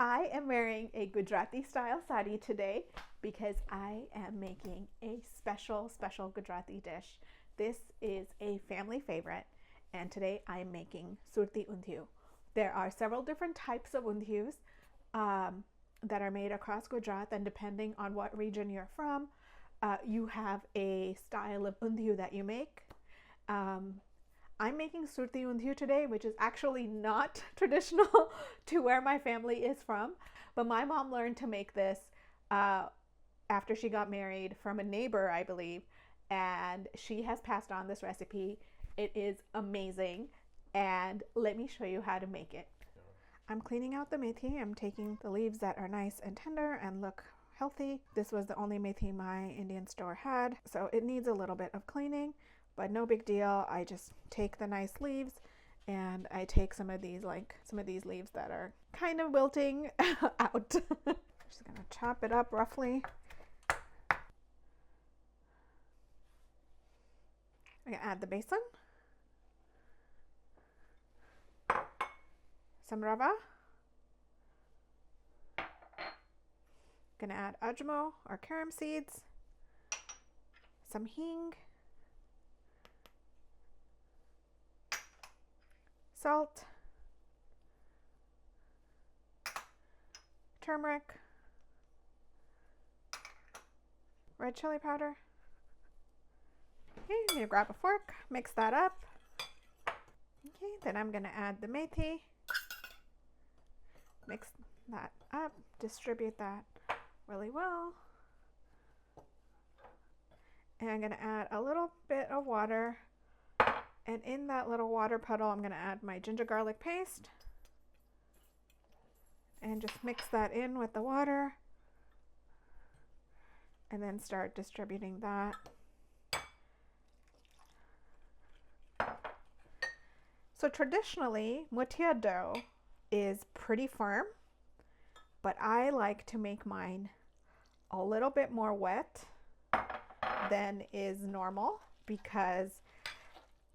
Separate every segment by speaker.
Speaker 1: I am wearing a Gujarati style sari today because I am making a special Gujarati dish. This is a family favorite, and today I'm making Surti Undhiyu. There are several different types of undhiyus that are made across Gujarat, and depending on what region you're from, you have a style of undhiyu that you make. I'm making Surti Undhiyu today, which is actually not traditional to where my family is from. But my mom learned to make this after she got married from a neighbor, I believe. And she has passed on this recipe. It is amazing. And let me show you how to make it. I'm cleaning out the methi. I'm taking the leaves that are nice and tender and look healthy. This was the only methi my Indian store had, so it needs a little bit of cleaning. But no big deal. I just take the nice leaves and I take some of these leaves that are kind of wilting out. Just gonna chop it up roughly. I'm gonna add the besan, some rava, gonna add ajmo or carom seeds, some hing, salt, turmeric, red chili powder. Okay, I'm going to grab a fork, mix that up. Okay, then I'm going to add the methi, mix that up, distribute that really well. And I'm going to add a little bit of water. And in that little water puddle, I'm going to add my ginger garlic paste and just mix that in with the water and then start distributing that. So traditionally, muthiya dough is pretty firm, but I like to make mine a little bit more wet than is normal, because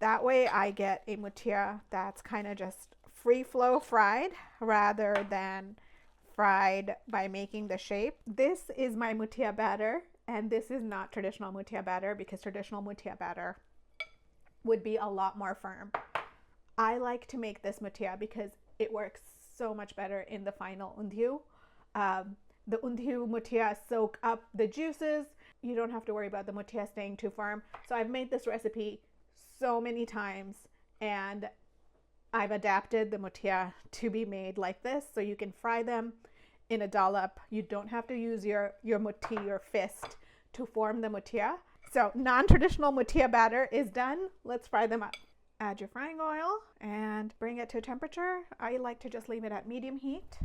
Speaker 1: that way I get a muthiya that's kind of just free flow fried rather than fried by making the shape. This is my muthiya batter, and this is not traditional muthiya batter, because traditional muthiya batter would be a lot more firm. I like to make this muthiya because it works so much better in the final undhiyu. The undhiyu muthiya soak up the juices. You don't have to worry about the muthiya staying too firm. So I've made this recipe so many times, and I've adapted the muthiya to be made like this, so you can fry them in a dollop. You don't have to use your muthi, your fist, to form the muthiya. So non-traditional muthiya batter is done. Let's fry them up. Add your frying oil and bring it to temperature. I like to just leave it at medium heat.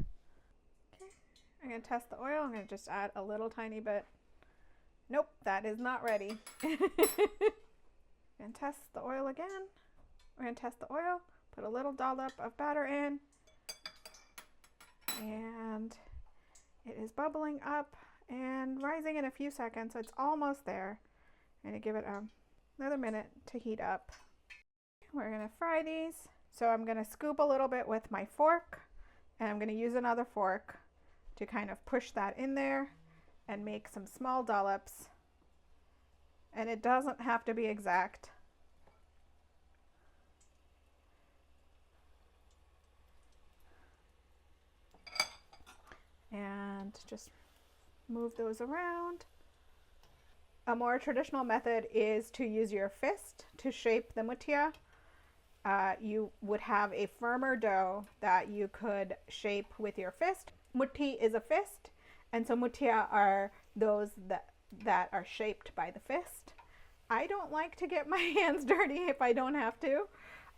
Speaker 1: Okay, I'm going to test the oil. I'm going to just add a little tiny bit. Nope, that is not ready. And test the oil again. We're going to test the oil, put a little dollop of batter in, and it is bubbling up and rising in a few seconds, so it's almost there. I'm going to give it another minute to heat up. We're going to fry these. So I'm going to scoop a little bit with my fork, and I'm going to use another fork to kind of push that in there and make some small dollops. And it doesn't have to be exact. And just move those around. A more traditional method is to use your fist to shape the muthiya. You would have a firmer dough that you could shape with your fist. Muthi is a fist, and so muthiya are those that are shaped by the fist. I don't like to get my hands dirty if I don't have to,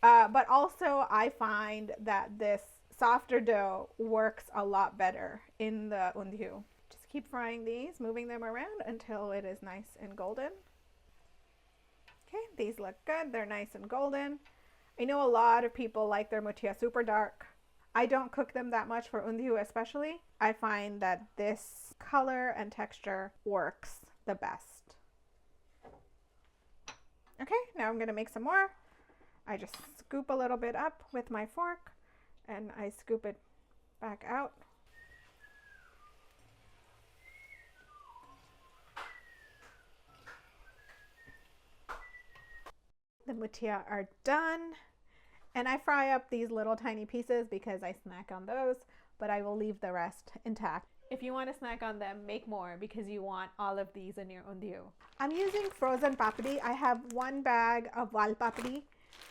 Speaker 1: but also I find that this softer dough works a lot better in the undhiyu. Just keep frying these, moving them around until it is nice and golden. Okay, these look good. They're nice and golden. I know a lot of people like their muthiya super dark. I don't cook them that much for undhiyu especially. I find that this color and texture works the best. Okay, now I'm going to make some more. I just scoop a little bit up with my fork and I scoop it back out. muthiya are done. And I fry up these little tiny pieces because I snack on those, but I will leave the rest intact. If you want to snack on them, make more because you want all of these in your undhiyu. I'm using frozen papdi. I have 1 bag of wal papdi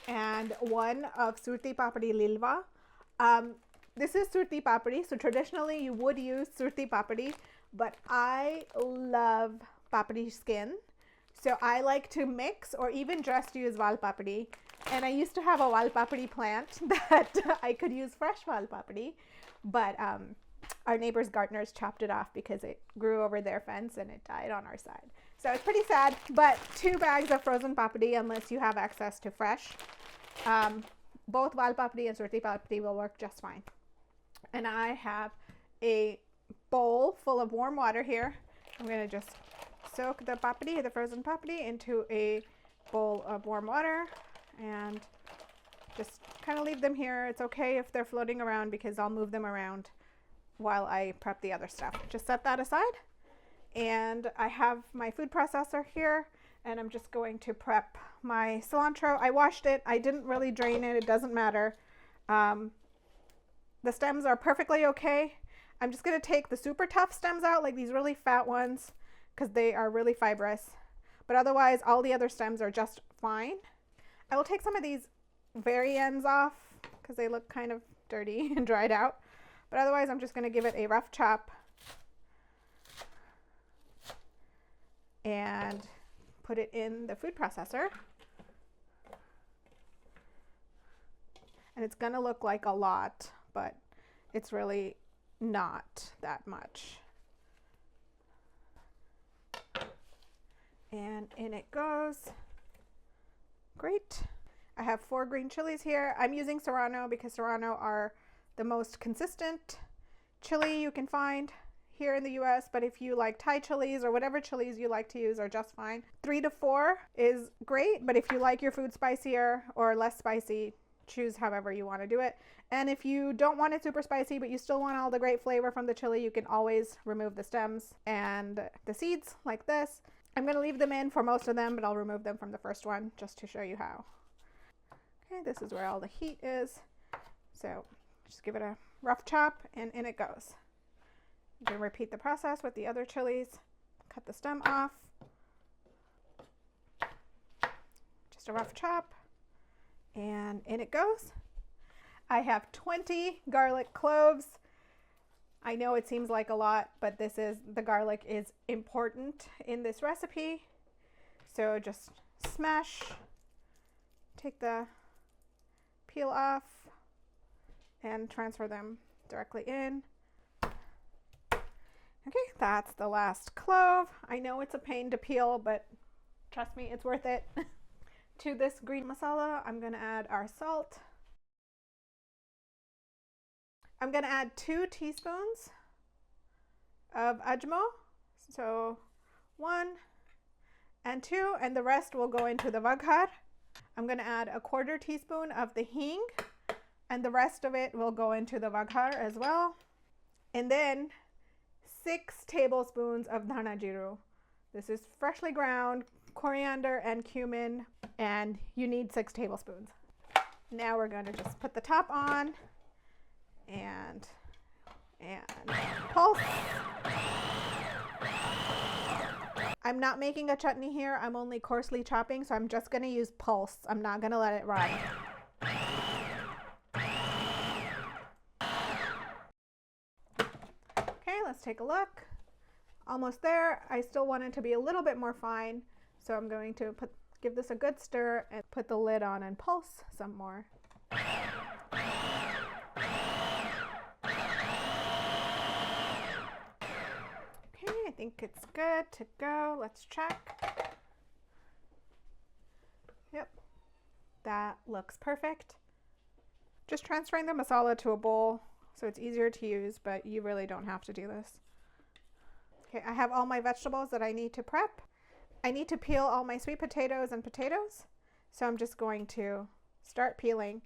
Speaker 1: and 1 of Surti papdi lilwa. This is Surti papdi, so traditionally you would use Surti papdi, but I love papdi skin. So I like to mix or even just use wal papdi. And I used to have a wal papdi plant that I could use fresh wal papdi, but our neighbor's gardeners chopped it off because it grew over their fence and it died on our side. So it's pretty sad, but 2 bags of frozen papdi unless you have access to fresh. Both wal papdi and Surti papdi will work just fine. And I have a bowl full of warm water here. I'm going to just soak the papdi, the frozen papdi, into a bowl of warm water and just kind of leave them here. It's okay if they're floating around because I'll move them around while I prep the other stuff. Just set that aside. And I have my food processor here and I'm just going to prep my cilantro. I washed it. I didn't really drain it. It doesn't matter. The stems are perfectly okay. I'm just going to take the super tough stems out, like these really fat ones, because they are really fibrous. But otherwise, all the other stems are just fine. I will take some of these very ends off because they look kind of dirty and dried out. But otherwise, I'm just going to give it a rough chop and put it in the food processor. And it's going to look like a lot, but it's really not that much. And in it goes. Great. I have 4 green chilies here. I'm using serrano because serrano are the most consistent chili you can find here in the US, but if you like Thai chilies or whatever chilies you like to use are just fine. 3 to 4 is great, but if you like your food spicier or less spicy, choose however you want to do it. And if you don't want it super spicy, but you still want all the great flavor from the chili, you can always remove the stems and the seeds like this. I'm going to leave them in for most of them, but I'll remove them from the first one just to show you how. Okay, this is where all the heat is. So just give it a rough chop and in it goes. You can repeat the process with the other chilies. Cut the stem off. Just a rough chop and in it goes. I have 20 garlic cloves. I know it seems like a lot, but the garlic is important in this recipe. So just smash, take the peel off and transfer them directly in. Okay, that's the last clove. I know it's a pain to peel, but trust me, it's worth it. To this green masala, I'm going to add our salt. I'm going to add 2 teaspoons of ajmo. So 1 and 2, and the rest will go into the Vaghar. I'm going to add a 1/4 teaspoon of the hing, and the rest of it will go into the Vaghar as well. And then 6 tablespoons of dhana jiru. This is freshly ground coriander and cumin, and you need 6 tablespoons. Now we're going to just put the top on and pulse. I'm not making a chutney here. I'm only coarsely chopping, so I'm just going to use pulse. I'm not going to let it run. Okay, let's take a look. Almost there. I still want it to be a little bit more fine, so I'm going to give this a good stir and put the lid on and pulse some more. I think it's good to go. Let's check. Yep, that looks perfect. Just transferring the masala to a bowl so it's easier to use, but you really don't have to do this. Okay, I have all my vegetables that I need to prep. I need to peel all my sweet potatoes and potatoes, so I'm just going to start peeling.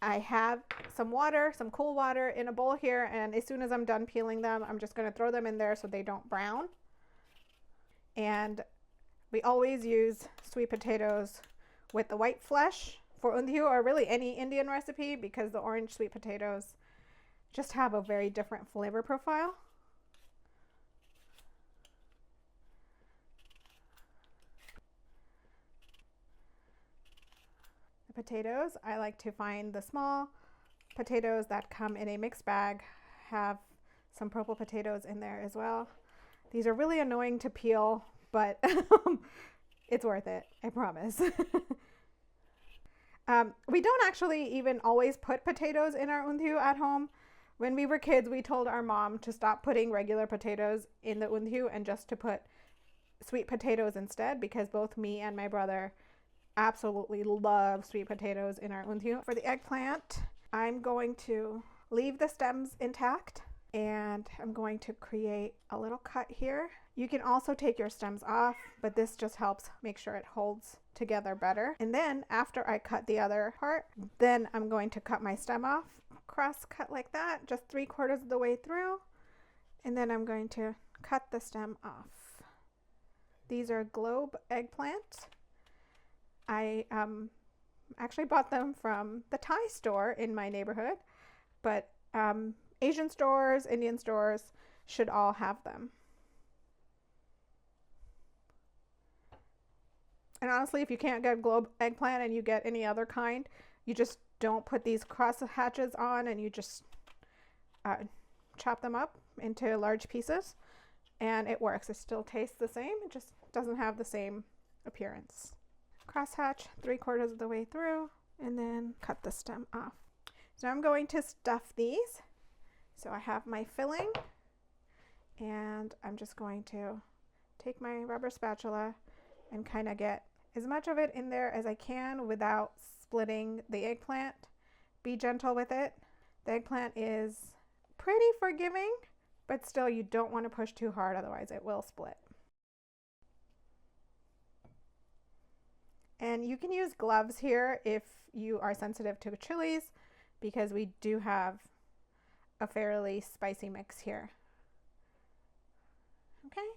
Speaker 1: I have some water, some cool water in a bowl here, and as soon as I'm done peeling them, I'm just going to throw them in there so they don't brown. And we always use sweet potatoes with the white flesh for undhiyu, or really any Indian recipe, because the orange sweet potatoes just have a very different flavor profile. The potatoes, I like to find the small potatoes that come in a mixed bag, have some purple potatoes in there as well. These are really annoying to peel, but it's worth it, I promise. We don't actually even always put potatoes in our undhiyu at home. When we were kids, we told our mom to stop putting regular potatoes in the undhiyu and just to put sweet potatoes instead, because both me and my brother absolutely love sweet potatoes in our undhiyu. For the eggplant, I'm going to leave the stems intact, and I'm going to create a little cut here. You can also take your stems off, but this just helps make sure it holds together better. And then after I cut the other part, then I'm going to cut my stem off, cross cut like that, just 3/4 of the way through. And then I'm going to cut the stem off. These are globe eggplant. I actually bought them from the Thai store in my neighborhood, but Asian stores, Indian stores should all have them. And honestly, if you can't get globe eggplant and you get any other kind, you just don't put these cross hatches on, and you just chop them up into large pieces, and it works. It still tastes the same. It just doesn't have the same appearance. Cross hatch 3/4 of the way through, and then cut the stem off. So I'm going to stuff these. So I have my filling, and I'm just going to take my rubber spatula and kind of get as much of it in there as I can without splitting the eggplant. Be gentle with it. The eggplant is pretty forgiving, but still you don't want to push too hard, otherwise it will split. And you can use gloves here if you are sensitive to chilies, because we do have a fairly spicy mix here. Okay,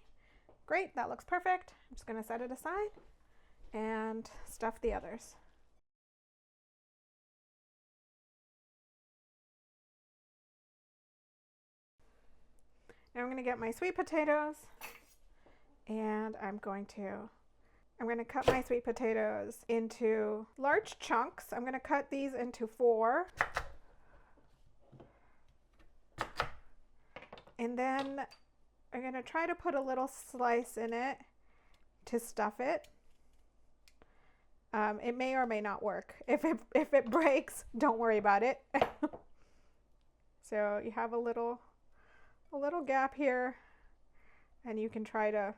Speaker 1: great, that looks perfect. I'm just going to set it aside and stuff the others. Now I'm going to get my sweet potatoes, and I'm going to cut my sweet potatoes into large chunks. I'm going to cut these into 4. And then I'm going to try to put a little slice in it to stuff it. It may or may not work. If it breaks, don't worry about it. So you have a little gap here, and you can try to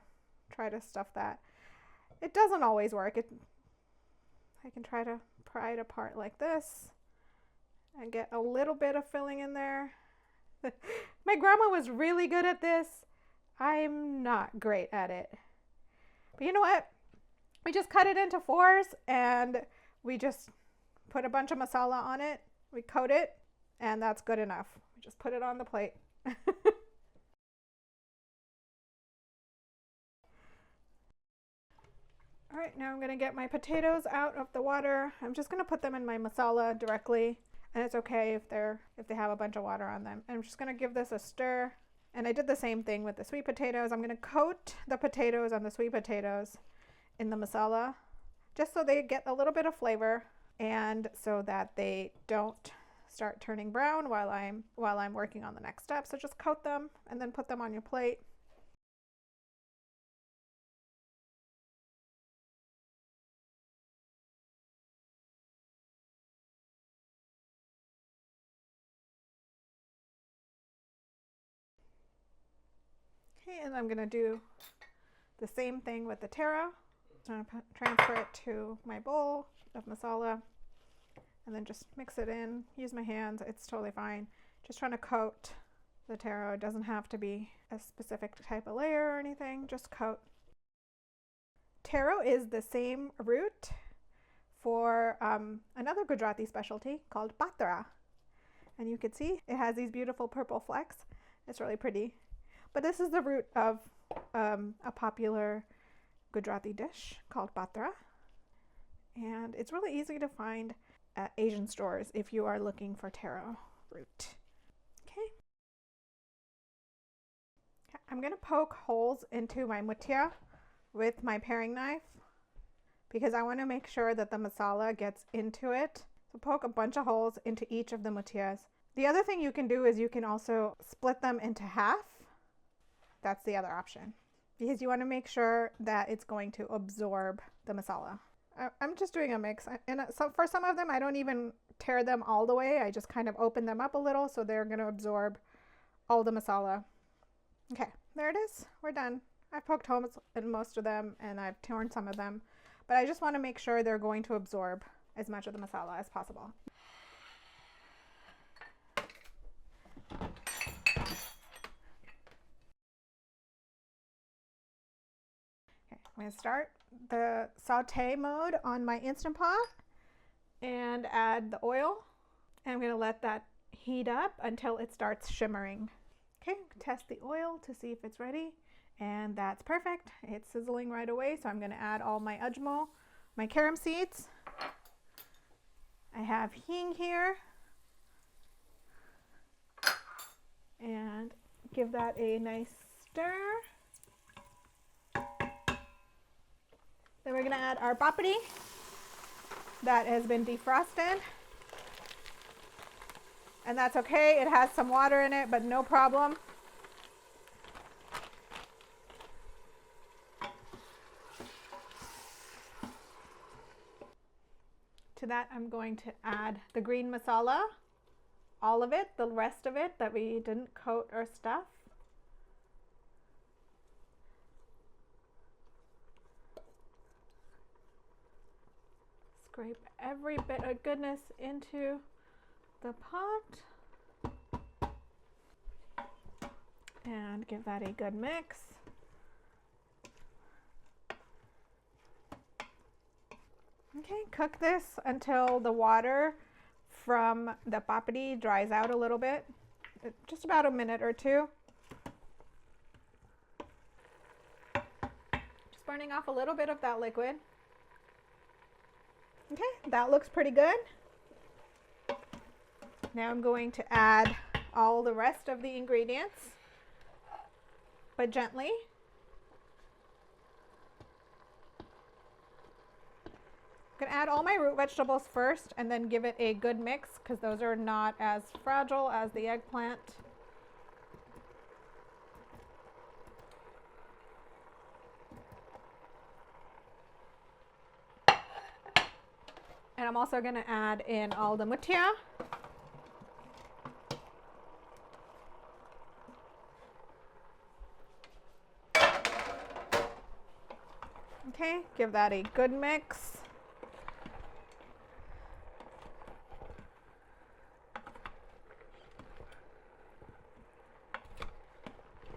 Speaker 1: stuff that. It doesn't always work. I can try to pry it apart like this and get a little bit of filling in there. My grandma was really good at this. I'm not great at it. But you know what? We just cut it into 4s, and we just put a bunch of masala on it. We coat it, and that's good enough. We just put it on the plate. All right, now I'm going to get my potatoes out of the water. I'm just going to put them in my masala directly, and it's okay if they have a bunch of water on them. And I'm just going to give this a stir. And I did the same thing with the sweet potatoes. I'm going to coat the potatoes on the sweet potatoes in the masala, just so they get a little bit of flavor, and so that they don't start turning brown while I'm working on the next step. So just coat them and then put them on your plate. Okay, and I'm going to do the same thing with the taro. I'm going to transfer it to my bowl of masala, and then just mix it in. Use my hands, it's totally fine. Just trying to coat the taro. It doesn't have to be a specific type of layer or anything, just coat. Taro is the same root for another Gujarati specialty called patra. And you can see it has these beautiful purple flecks. It's really pretty. But this is the root of a popular Gujarati dish called patra. And it's really easy to find at Asian stores if you are looking for taro root. Okay. I'm going to poke holes into my muthiya with my paring knife because I want to make sure that the masala gets into it. So poke a bunch of holes into each of the muthiyas. The other thing you can do is you can also split them into half. That's the other option because you want to make sure that it's going to absorb the masala. I'm just doing a mix, and so for some of them I don't even tear them all the way. I just kind of open them up a little so they're going to absorb all the masala. Okay, there it is. We're done. I've poked holes in most of them and I've torn some of them, but I just want to make sure they're going to absorb as much of the masala as possible. Okay, I'm going to start the saute mode on my Instant Pot and add the oil. And I'm going to let that heat up until it starts shimmering. Okay, test the oil to see if it's ready, and that's perfect. It's sizzling right away, so I'm going to add all my ajmo, my carom seeds. I have hing here, and give that a nice stir. Then we're going to add our papdi that has been defrosted. And that's okay. It has some water in it, but no problem. To that, I'm going to add the green masala, all of it, the rest of it that we didn't coat or stuff. Scrape every bit of goodness into the pot and give that a good mix. Okay, cook this until the water from the papdi dries out a little bit, just about a minute or two. Just burning off a little bit of that liquid. Okay, that looks pretty good. Now I'm going to add all the rest of the ingredients, but gently. I'm going to add all my root vegetables first and then give it a good mix because those are not as fragile as the eggplant. And I'm also going to add in all the muthiya. Okay, give that a good mix.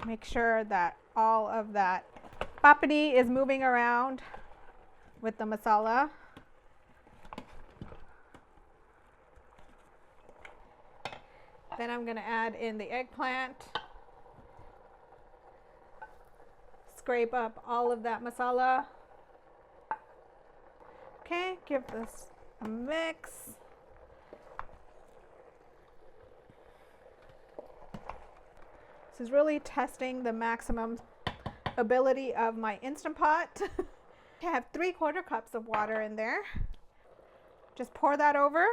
Speaker 1: Make sure that all of that papdi is moving around with the masala. Then I'm going to add in the eggplant. Scrape up all of that masala. Okay, give this a mix. This is really testing the maximum ability of my Instant Pot. I have 3/4 cups of water in there. Just pour that over.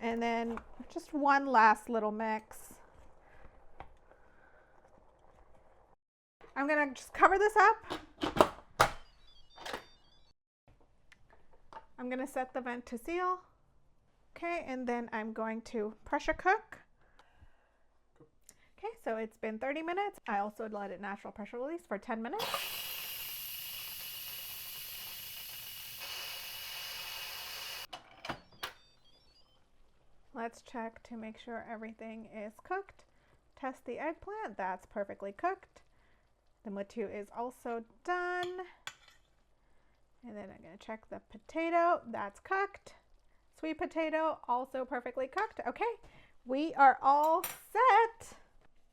Speaker 1: And then just one last little mix. I'm going to just cover this up. I'm going to set the vent to seal. Okay, and then I'm going to pressure cook. Okay, so it's been 30 minutes. I also let it natural pressure release for 10 minutes. Let's check to make sure everything is cooked. Test the eggplant. That's perfectly cooked. The muthiya is also done. And then I'm going to check the potato. That's cooked. Sweet potato, also perfectly cooked. Okay, we are all set.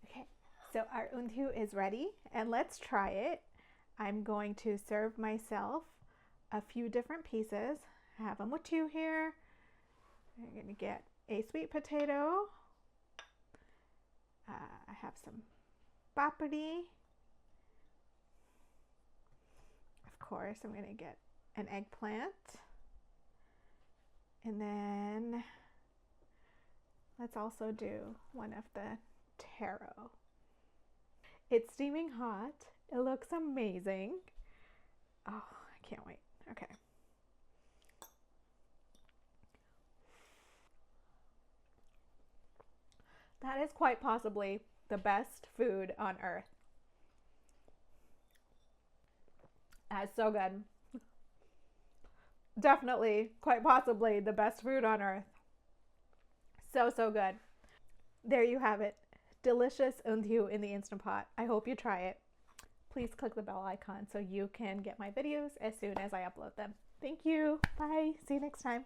Speaker 1: Okay, so our undhiyu is ready, and let's try it. I'm going to serve myself a few different pieces. I have a Muthiya here. I'm going to get a sweet potato. I have some papdi. Of course, I'm going to get an eggplant. And then let's also do one of the taro. It's steaming hot. It looks amazing. Oh, I can't wait. Okay. That is quite possibly the best food on earth. That's so good. Definitely, quite possibly the best food on earth. So, so good. There you have it. Delicious undhiyu in the Instant Pot. I hope you try it. Please click the bell icon so you can get my videos as soon as I upload them. Thank you. Bye. See you next time.